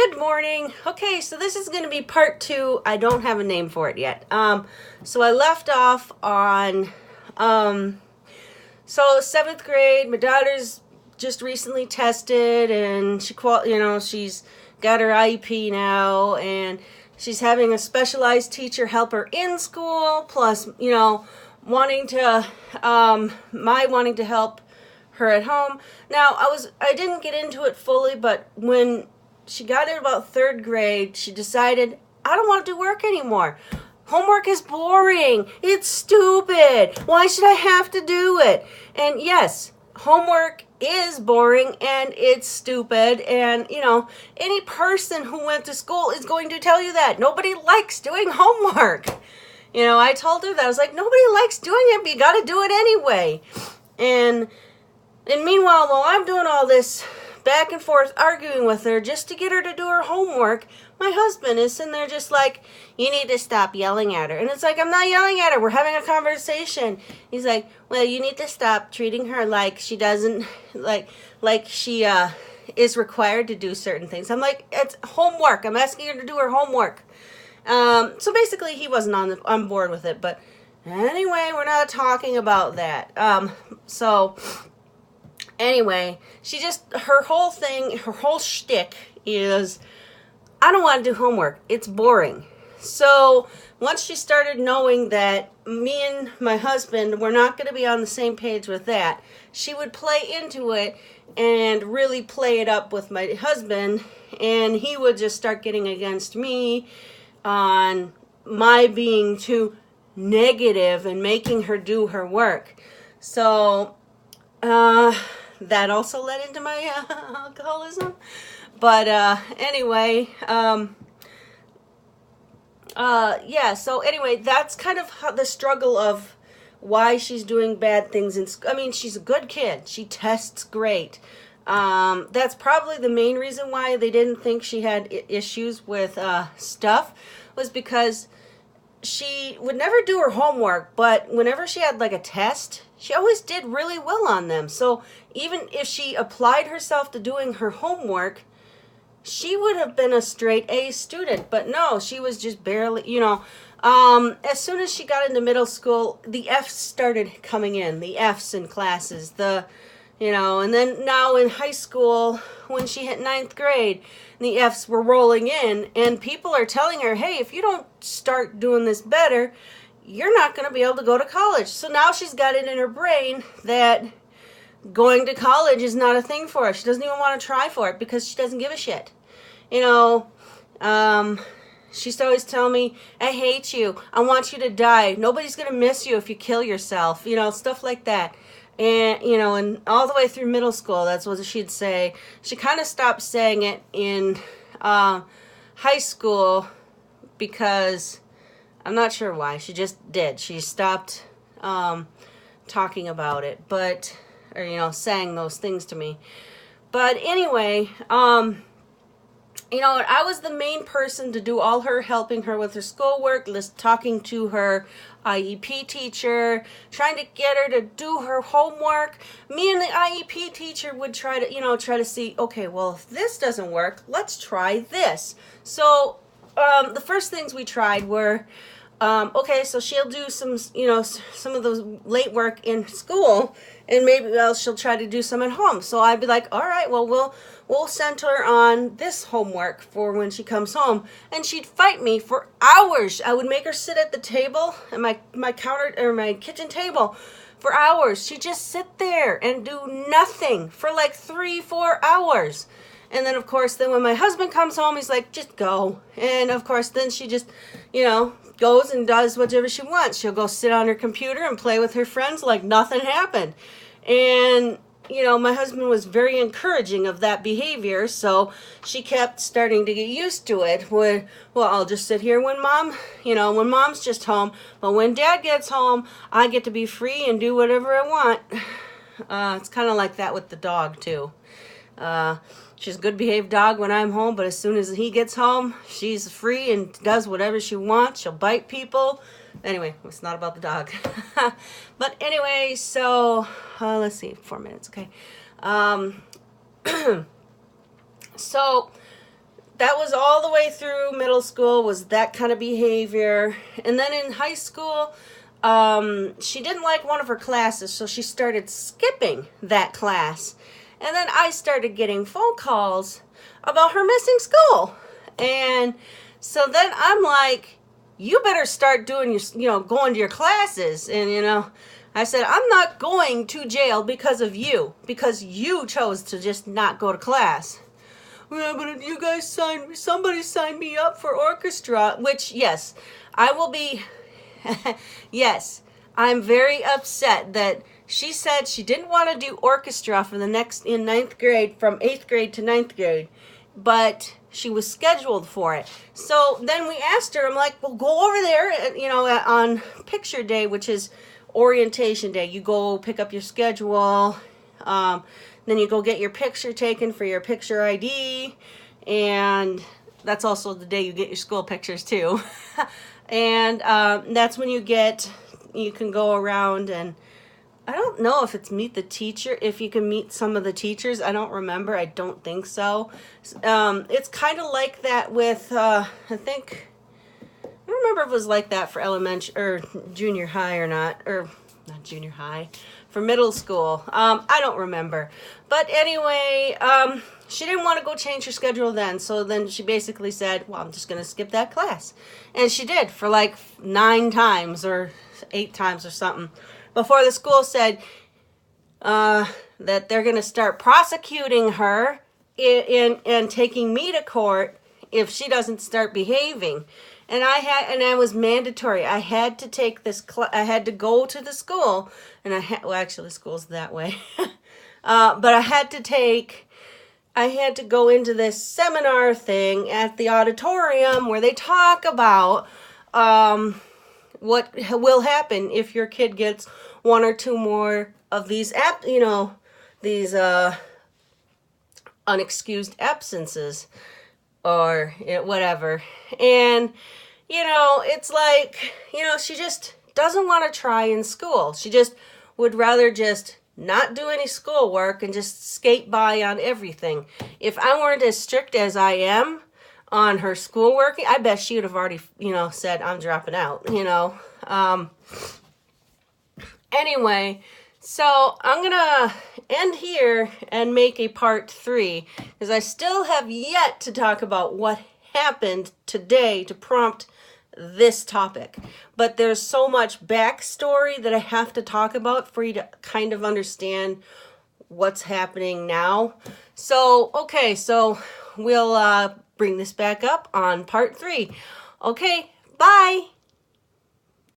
Good morning. Okay, so this is going to be part 2. I don't have a name for it yet. So I left off on, so 7th grade. My daughter's just recently tested, and she's got her IEP now, and she's having a specialized teacher help her in school. Plus, wanting to help her at home. Now, I didn't get into it fully, but when she got in about 3rd grade, she decided, I don't want to do work anymore. Homework is boring. It's stupid. Why should I have to do it? And yes, homework is boring and it's stupid. And, any person who went to school is going to tell you that. Nobody likes doing homework. I told her that. I was like, nobody likes doing it, but you got to do it anyway. And meanwhile, while I'm doing all this back and forth arguing with her just to get her to do her homework, my husband is sitting there just like, you need to stop yelling at her. And it's like, I'm not yelling at her. We're having a conversation. He's like, well, you need to stop treating her like she doesn't, like she is required to do certain things. I'm like, it's homework. I'm asking her to do her homework. So basically he wasn't on board with it. But anyway, we're not talking about that. Anyway, her whole shtick is, I don't want to do homework. It's boring. So once she started knowing that me and my husband were not going to be on the same page with that, she would play into it and really play it up with my husband, and he would just start getting against me on my being too negative and making her do her work. So, that also led into my alcoholism. But anyway, so anyway, that's kind of how the struggle of why she's doing bad things in school. I mean, she's a good kid. She tests great. That's probably the main reason why they didn't think she had issues with stuff, was because she would never do her homework, but whenever she had like a test, she always did really well on them. So even if she applied herself to doing her homework, she would have been a straight A student. But no, she was just barely, as soon as she got into middle school, the F's started coming in, the F's in classes, and then now in high school, when she hit 9th grade, the F's were rolling in, and people are telling her, hey, if you don't start doing this better, you're not going to be able to go to college. So now she's got it in her brain that going to college is not a thing for her. She doesn't even want to try for it because she doesn't give a shit. She used to always tell me, I hate you. I want you to die. Nobody's going to miss you if you kill yourself. Stuff like that. And, and all the way through middle school, that's what she'd say. She kind of stopped saying it in high school because I'm not sure why. She just did. She stopped talking about it, or saying those things to me. But anyway, I was the main person to do all her helping her with her schoolwork, talking to her IEP teacher, trying to get her to do her homework. Me and the IEP teacher would try to see, okay, well, if this doesn't work, let's try this. So the first things we tried were, okay, so she'll do some of those late work in school, and maybe she'll try to do some at home. So I'd be like, all right, well, we'll send her on this homework for when she comes home. And she'd fight me for hours. I would make her sit at the table, at my counter or my kitchen table for hours. She'd just sit there and do nothing for like 3-4 hours. And then, of course, when my husband comes home, he's like, just go. And, of course, then she just, goes and does whatever she wants. She'll go sit on her computer and play with her friends like nothing happened. And, my husband was very encouraging of that behavior, so she kept starting to get used to it. I'll just sit here when when mom's just home. But when dad gets home, I get to be free and do whatever I want. It's kind of like that with the dog, too. She's a good behaved dog when I'm home, but as soon as he gets home, she's free and does whatever she wants. She'll bite people. Anyway, it's not about the dog. But anyway, so let's see, 4 minutes, okay. So that was all the way through middle school, was that kind of behavior. And then in high school, she didn't like one of her classes, so she started skipping that class. And then I started getting phone calls about her missing school. And so then I'm like, you better start doing your, going to your classes. And, I said, I'm not going to jail because of you, because you chose to just not go to class. Yeah, but you guys somebody signed me up for orchestra, which, yes, I will be, yes, I'm very upset that she said she didn't want to do orchestra for in ninth grade, from 8th grade to ninth grade, but she was scheduled for it. So then we asked her, I'm like, well, go over there, on picture day, which is orientation day. You go pick up your schedule, then you go get your picture taken for your picture ID, and that's also the day you get your school pictures too. And that's when you can go around, and I don't know if it's meet the teacher, if you can meet some of the teachers. I don't remember. I don't think so. It's kind of like that with, I don't remember if it was like that for elementary or junior high or not junior high, for middle school. I don't remember. But anyway, she didn't want to go change her schedule then. So then she basically said, well, I'm just going to skip that class. And she did for like 9 times or 8 times or something, before the school said that they're going to start prosecuting her and taking me to court if she doesn't start behaving. And I was mandatory. I had to take this I had to go to the school, and actually the school's that way. But I had to go into this seminar thing at the auditorium where they talk about what will happen if your kid gets 1 or 2 more of these these unexcused absences, or whatever. And it's like, she just doesn't want to try in school. She just would rather just not do any schoolwork and just skate by on everything. If I weren't as strict as I am on her schoolwork, I bet she would have already said, I'm dropping out. Anyway, so I'm gonna end here and make a part 3, because I still have yet to talk about what happened today to prompt this topic. But there's so much backstory that I have to talk about for you to kind of understand what's happening now. So, okay, so we'll bring this back up on part 3. Okay, bye.